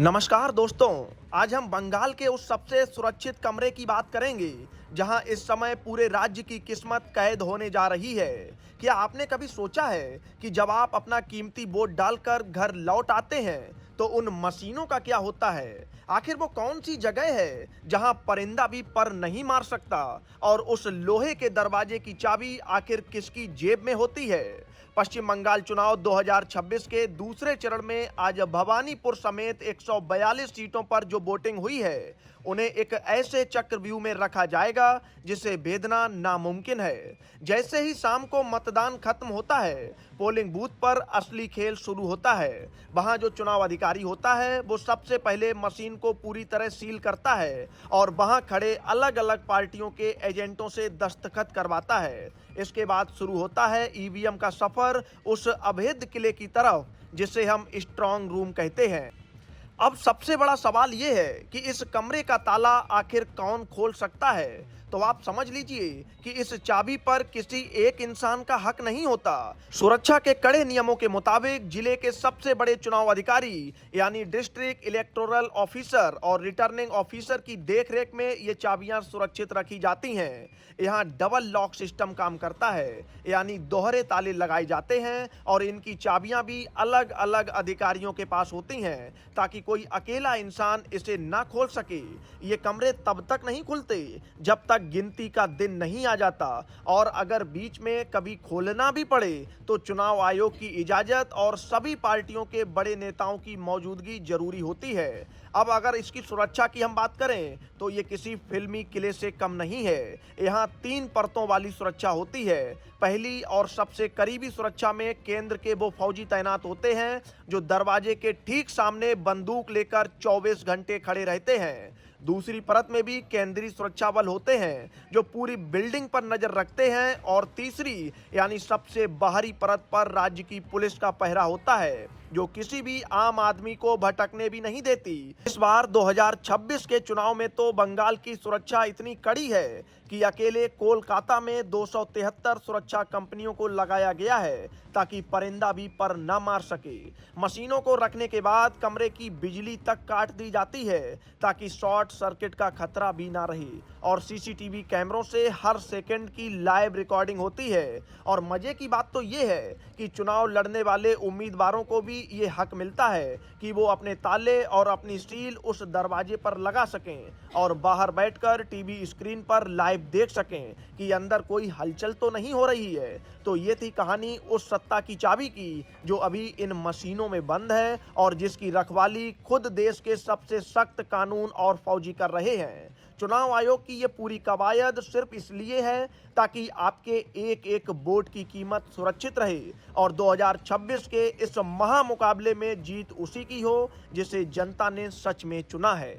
नमस्कार दोस्तों। आज हम बंगाल के उस सबसे सुरक्षित कमरे की बात करेंगे जहां इस समय पूरे राज्य की किस्मत कैद होने जा रही है। क्या आपने कभी सोचा है कि जब आप अपना कीमती वोट डालकर घर लौट आते हैं तो उन मशीनों का क्या होता है? आखिर वो कौन सी जगह है जहां परिंदा भी पर नहीं मार सकता, और उस लोहे के दरवाजे की चाबी आखिर किसकी जेब में होती है? पश्चिम बंगाल चुनाव 2026 के दूसरे चरण में आज भवानीपुर समेत 142 सीटों पर जो वोटिंग हुई है, उन्हें एक ऐसे चक्रव्यूह में रखा जाएगा जिसे भेदना नामुमकिन है। जैसे ही शाम को मतदान खत्म होता है, पोलिंग बूथ पर असली खेल शुरू होता है। वहां जो चुनाव अधिकारी होता है वो सबसे पहले मशीन को पूरी तरह सील करता है और वहां खड़े अलग अलग पार्टियों के एजेंटों से दस्तखत करवाता है। इसके बाद शुरू होता है ईवीएम का सफर उस अभेद किले की तरफ जिसे हम स्ट्रांग रूम कहते हैं। अब सबसे बड़ा सवाल यह है कि इस कमरे का ताला आखिर कौन खोल सकता है? तो आप समझ लीजिए कि इस चाबी पर किसी एक इंसान का हक नहीं होता। सुरक्षा के कड़े नियमों के मुताबिक जिले के सबसे बड़े चुनाव अधिकारी यानी डिस्ट्रिक्ट इलेक्टोरल ऑफिसर और रिटर्निंग ऑफिसर की देखरेख में ये चाबियां सुरक्षित रखी जाती हैं। यहाँ डबल लॉक सिस्टम काम करता है, यानी दोहरे ताले लगाए जाते हैं और इनकी चाबियां भी अलग अलग अधिकारियों के पास होती हैं ताकि कोई अकेला इंसान इसे ना खोल सके। ये कमरे तब तक नहीं खुलते जब तक गिनती का दिन नहीं आ जाता, और अगर बीच में कभी खोलना भी पड़े तो चुनाव आयोग की इजाजत और सभी पार्टियों के बड़े नेताओं की मौजूदगी जरूरी होती है। अब अगर इसकी सुरक्षा की हम बात करें तो ये किसी फिल्मी किले से कम नहीं है। यहाँ 3 परतों वाली सुरक्षा होती है। पहली और सबसे करीबी सुरक्षा में केंद्र के वो फौजी तैनात होते हैं जो दरवाजे के ठीक सामने बंदूक लेकर 24 घंटे खड़े रहते हैं। दूसरी परत में भी केंद्रीय सुरक्षा बल होते हैं जो पूरी बिल्डिंग पर नजर रखते हैं, और तीसरी यानी सबसे बाहरी परत पर राज्य की पुलिस का पहरा होता है जो किसी भी आम आदमी को भटकने भी नहीं देती। इस बार 2026 के चुनाव में तो बंगाल की सुरक्षा इतनी कड़ी है कि अकेले कोलकाता में 273 सुरक्षा कंपनियों को लगाया गया है ताकि परिंदा भी पर न मार सके। मशीनों को रखने के बाद कमरे की बिजली तक काट दी जाती है ताकि शॉर्ट सर्किट का खतरा भी ना रहे, और सीसीटीवी कैमरों से हर सेकंड की लाइव रिकॉर्डिंग होती है। और मजे की बात तो ये है कि चुनाव लड़ने वाले उम्मीदवारों को भी ये हक मिलता है कि वो अपने ताले और अपनी सील उस दरवाजे पर लगा सकें और बाहर बैठकर टीवी स्क्रीन पर लाइव देख सकें कि अंदर कोई हलचल तो नहीं हो रही है। तो ये थी कहानी उस सत्ता की चाबी की जो अभी इन मशीनों में बंद है और जिसकी रखवाली खुद देश के सबसे सख्त कानून और फौजी कर रहे हैं। चुनाव आयोग की ये पूरी कवायद सिर्फ इसलिए है ताकि आपके एक एक वोट की कीमत सुरक्षित रहे और 2026 के इस महामुकाबले में जीत उसी की हो जिसे जनता ने सच में चुना है।